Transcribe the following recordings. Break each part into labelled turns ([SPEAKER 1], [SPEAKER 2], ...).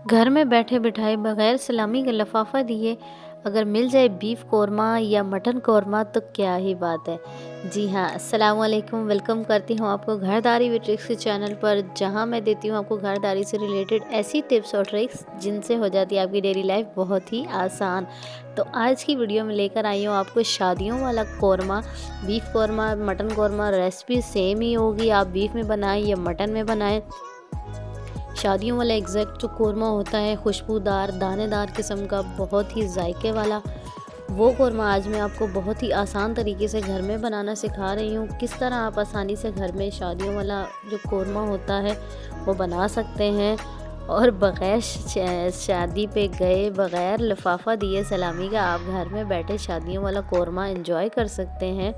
[SPEAKER 1] घर में बैठे बिठाए बगैर सलामी का लिफाफा दिए अगर मिल जाए बीफ कौरमा या मटन कौरमा तो क्या ही बात है। जी हाँ, अस्सलाम वालेकुम। वेलकम करती हूँ आपको घरदारी विद ट्रिक्स के चैनल पर, जहाँ मैं देती हूँ आपको घरदारी से रिलेटेड ऐसी टिप्स और ट्रिक्स जिनसे हो जाती है आपकी डेली लाइफ बहुत ही आसान। तो आज की वीडियो में लेकर आई हूँ आपको शादियों वाला korma, beef korma, mutton korma. Recipe same ही होगी, आप बीफ में बनाएं या मटन में बनाएं। शादियों वाला एग्जैक्ट जो कौरमा होता है, खुशबूदार दानेदार किस्म का, बहुत ही जायके वाला, वो कौरमा आज मैं आपको बहुत ही आसान तरीके से घर में बनाना सिखा रही हूँ। किस तरह आप आसानी से घर में शादियों वाला जो कौरमा होता है वो बना सकते हैं और बग़ैर शादी पे गए, बग़ैर लिफाफा दिए सलामी का आप घर में बैठे शादियों वाला कौरमा एंजॉय कर सकते हैं।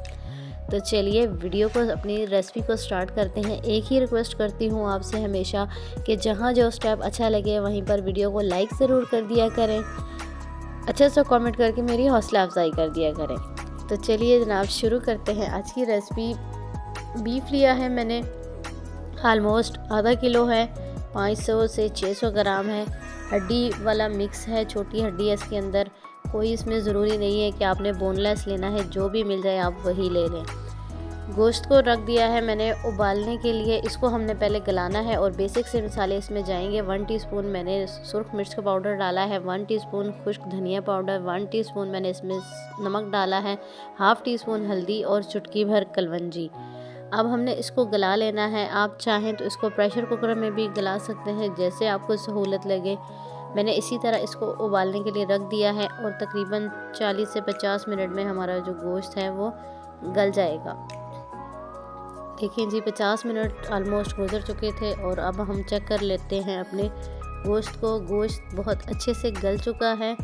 [SPEAKER 1] तो चलिए वीडियो को, अपनी रेसिपी को स्टार्ट करते हैं। एक ही रिक्वेस्ट करती हूँ आपसे हमेशा कि जहाँ जो स्टेप अच्छा लगे वहीं पर वीडियो को लाइक ज़रूर कर दिया करें, अच्छा सा कमेंट करके मेरी हौसला अफजाई कर दिया करें। तो चलिए जनाब शुरू करते हैं आज की रेसिपी। बीफ लिया है मैंने, आलमोस्ट आधा किलो है, 500 से 600 ग्राम है। हड्डी वाला मिक्स है, छोटी हड्डी है इसके अंदर। कोई इसमें ज़रूरी नहीं है कि आपने बोनलेस लेना है, जो भी मिल जाए आप वही ले लें। गोश्त को रख दिया है मैंने उबालने के लिए। इसको हमने पहले गलाना है और बेसिक से मसाले इसमें जाएंगे। 1 टीस्पून मैंने सुर्ख मिर्च का पाउडर डाला है, 1 टीस्पून खुश्क धनिया पाउडर, 1 टीस्पून मैंने इसमें नमक डाला है, हाफ़ टीस्पून हल्दी और चुटकी भर कलवंजी। अब हमने इसको गला लेना है। आप चाहें तो इसको प्रेशर कुकर में भी गला सकते हैं, जैसे आपको सहूलत लगे। मैंने इसी तरह इसको उबालने के लिए रख दिया है और तकरीबन 40 से 50 मिनट में हमारा जो गोश्त है वो गल जाएगा। देखिए जी, 50 मिनट ऑलमोस्ट गुजर चुके थे और अब हम चेक कर लेते हैं अपने गोश्त को। गोश्त बहुत अच्छे से गल चुका है।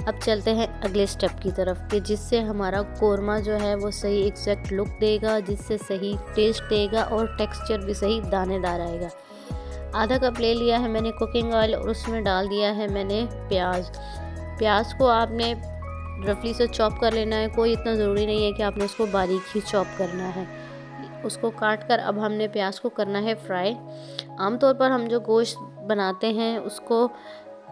[SPEAKER 1] अब चलते हैं अगले स्टेप की तरफ कि जिससे हमारा कौरमा जो है वो सही एग्जैक्ट लुक देगा, जिससे सही टेस्ट देगा और टेक्सचर भी सही दानेदार आएगा। आधा कप ले लिया है मैंने कुकिंग ऑयल और उसमें डाल दिया है मैंने प्याज। प्याज को आपने रफली से चॉप कर लेना है, कोई इतना ज़रूरी नहीं है कि आपने उसको बारीक ही चॉप करना है। उसको काट कर अब हमने प्याज को करना है फ्राई। आमतौर पर हम जो गोश्त बनाते हैं उसको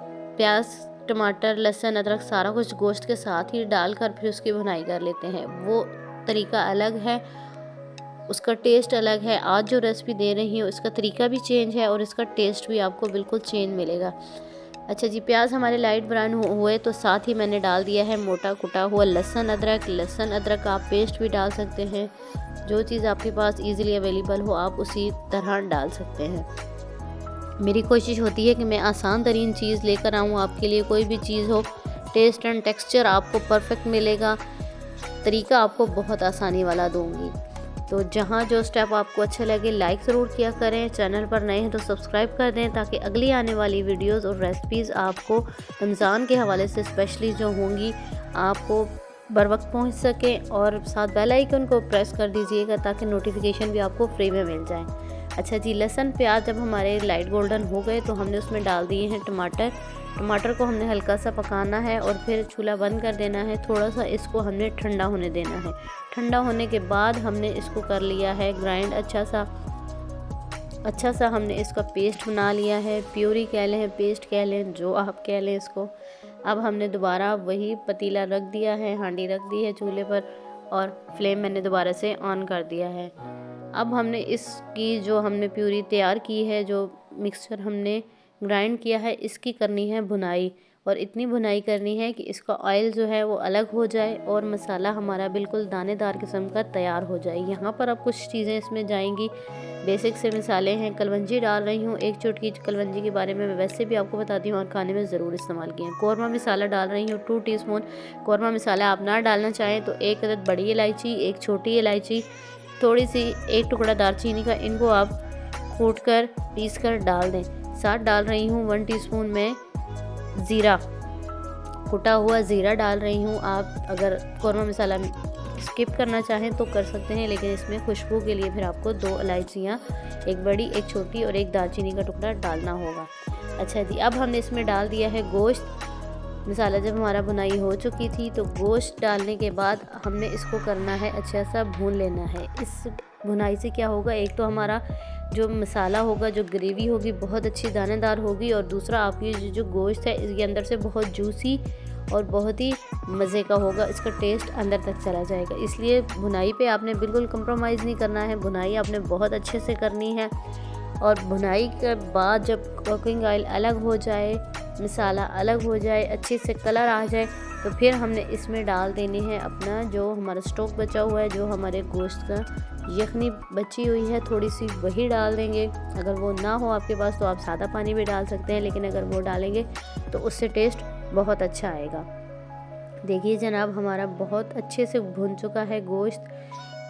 [SPEAKER 1] प्याज, टमाटर, लहसुन, अदरक सारा कुछ गोश्त के साथ ही डालकर फिर उसकी भुनाई कर लेते हैं। वो तरीका अलग है, उसका टेस्ट अलग है। आज जो रेसिपी दे रही हूँ उसका तरीका भी चेंज है और इसका टेस्ट भी आपको बिल्कुल चेंज मिलेगा। अच्छा जी, प्याज हमारे लाइट ब्राउन हुए तो साथ ही मैंने डाल दिया है मोटा कुटा हुआ लहसुन अदरक। लहसुन अदरक आप पेस्ट भी डाल सकते हैं, जो चीज़ आपके पास इजीली अवेलेबल हो आप उसी तरह डाल सकते हैं। मेरी कोशिश होती है कि मैं आसान तरीन चीज़ लेकर आऊँ आपके लिए। कोई भी चीज़ हो, टेस्ट एंड टेक्सचर आपको परफेक्ट मिलेगा, तरीका आपको बहुत आसानी वाला दूँगी। तो जहाँ जो स्टेप आपको अच्छा लगे लाइक ज़रूर किया करें। चैनल पर नए हैं तो सब्सक्राइब कर दें ताकि अगली आने वाली वीडियोस और रेसिपीज़ आपको रमज़ान के हवाले से स्पेशली जो होंगी आपको बर वक्त पहुँच सकें। और साथ बेल आइकन को प्रेस कर दीजिएगा ताकि नोटिफिकेशन भी आपको फ्री में मिल जाए। अच्छा जी, लहसुन प्याज जब हमारे लाइट गोल्डन हो गए तो हमने उसमें डाल दिए हैं टमाटर। टमाटर को हमने हल्का सा पकाना है और फिर चूल्हा बंद कर देना है। थोड़ा सा इसको हमने ठंडा होने देना है। ठंडा होने के बाद हमने इसको कर लिया है ग्राइंड। अच्छा सा हमने इसका पेस्ट बना लिया है। प्यूरी कह लें, पेस्ट कह लें, जो आप कह लें इसको। अब हमने दोबारा वही पतीला रख दिया है, हांडी रख दी है चूल्हे पर और फ्लेम मैंने दोबारा से ऑन कर दिया है। अब हमने इसकी जो हमने प्यूरी तैयार की है, जो मिक्सचर हमने ग्राइंड किया है, इसकी करनी है भुनाई। और इतनी भुनाई करनी है कि इसका ऑयल जो है वो अलग हो जाए और मसाला हमारा बिल्कुल दानेदार किस्म का तैयार हो जाए। यहाँ पर अब कुछ चीज़ें इसमें जाएंगी, बेसिक से मिसाले हैं। कलवंजी डाल रही हूँ, 1 चुटकी कलवंजी के बारे में मैं वैसे भी आपको बताती हूँ और खाने में ज़रूर इस्तेमाल किया है। कौरमा मसाला डाल रही हूँ 2 टीस्पून। कौरमा मसाला आप ना डालना चाहें तो 1 अदद बड़ी इलायची, 1 छोटी इलायची, थोड़ी सी 1 टुकड़ा दालचीनी का, इनको आप कूट कर पीस कर डाल दें। साथ डाल रही हूँ 1 टीस्पून में ज़ीरा, कुटा हुआ ज़ीरा डाल रही हूँ। आप अगर कौरमा मसाला स्किप करना चाहें तो कर सकते हैं, लेकिन इसमें खुशबू के लिए फिर आपको 2 इलायचियाँ, 1 बड़ी 1 छोटी और 1 दालचीनी का टुकड़ा डालना होगा। अच्छा जी, अब हमने इसमें डाल दिया है गोश्त। मसाला जब हमारा भुनाई हो चुकी थी तो गोश्त डालने के बाद हमने इसको करना है अच्छा सा भून लेना है। इस भुनाई से क्या होगा, एक तो हमारा जो मसाला होगा, जो ग्रेवी होगी बहुत अच्छी दानेदार होगी, और दूसरा आपकी जो गोश्त है इसके अंदर से बहुत जूसी और बहुत ही मज़े का होगा, इसका टेस्ट अंदर तक चला जाएगा। इसलिए भुनाई पे आपने बिल्कुल कंप्रोमाइज़ नहीं करना है, भुनाई आपने बहुत अच्छे से करनी है। और भुनाई के बाद जब कुकिंग ऑयल अलग हो जाए, मसाला अलग हो जाए, अच्छे से कलर आ जाए, तो फिर हमने इसमें डाल देने हैं अपना जो हमारा स्टॉक बचा हुआ है, जो हमारे गोश्त का यखनी बची हुई है थोड़ी सी, वही डाल देंगे। अगर वो ना हो आपके पास तो आप सादा पानी भी डाल सकते हैं, लेकिन अगर वो डालेंगे तो उससे टेस्ट बहुत अच्छा आएगा। देखिए जनाब, हमारा बहुत अच्छे से भुन चुका है गोश्त।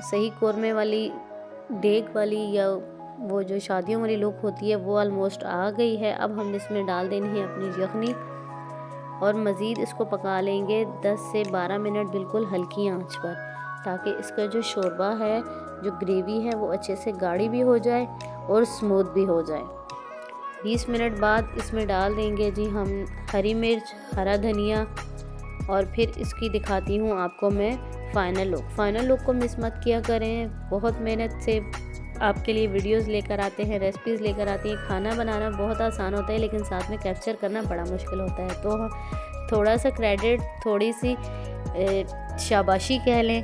[SPEAKER 1] सही कौरमे वाली देग वाली या वो जो शादियों वाली लुक होती है वो ऑलमोस्ट आ गई है। अब हमने इसमें डाल देनी है अपनी यखनी और मज़ीद इसको पका लेंगे 10 से 12 मिनट बिल्कुल हल्की आंच पर, ताकि इसका जो शोरबा है, जो ग्रेवी है, वो अच्छे से गाढ़ी भी हो जाए और स्मूथ भी हो जाए। 20 मिनट बाद इसमें डाल देंगे जी हम हरी मिर्च, हरा धनिया, और फिर इसकी दिखाती हूँ आपको मैं फ़ाइनल लुक। फ़ाइनल लुक को मिस मत किया करें, बहुत मेहनत से आपके लिए वीडियोस लेकर आते हैं, रेसिपीज़ लेकर आते हैं। खाना बनाना बहुत आसान होता है, लेकिन साथ में कैप्चर करना बड़ा मुश्किल होता है। तो थोड़ा सा क्रेडिट, थोड़ी सी शाबाशी कह लें,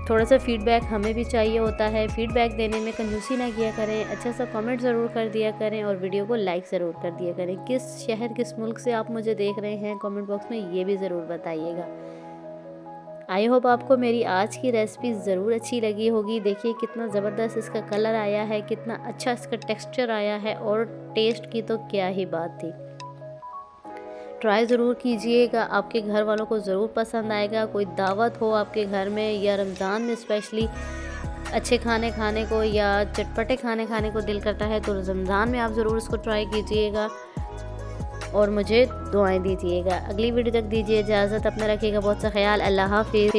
[SPEAKER 1] थोड़ा सा फीडबैक हमें भी चाहिए होता है। फीडबैक देने में कंजूसी ना किया करें, अच्छा सा कमेंट ज़रूर कर दिया करें और वीडियो को लाइक ज़रूर कर दिया करें। किस शहर, किस मुल्क से आप मुझे देख रहे हैं, कमेंट बॉक्स में ये भी ज़रूर बताइएगा। आई होप आपको मेरी आज की रेसिपी ज़रूर अच्छी लगी होगी। देखिए कितना ज़बरदस्त इसका कलर आया है, कितना अच्छा इसका टेक्सचर आया है, और टेस्ट की तो क्या ही बात थी। ट्राई ज़रूर कीजिएगा, आपके घर वालों को ज़रूर पसंद आएगा। कोई दावत हो आपके घर में या रमज़ान में स्पेशली अच्छे खाने खाने को या चटपटे खाने को दिल करता है, तो रमज़ान में आप ज़रूर इसको ट्राई कीजिएगा और मुझे दुआएं दीजिएगा। अगली वीडियो तक दीजिए इजाज़त, अपना रखिएगा बहुत सा ख्याल। अल्लाह हाफ़िज़।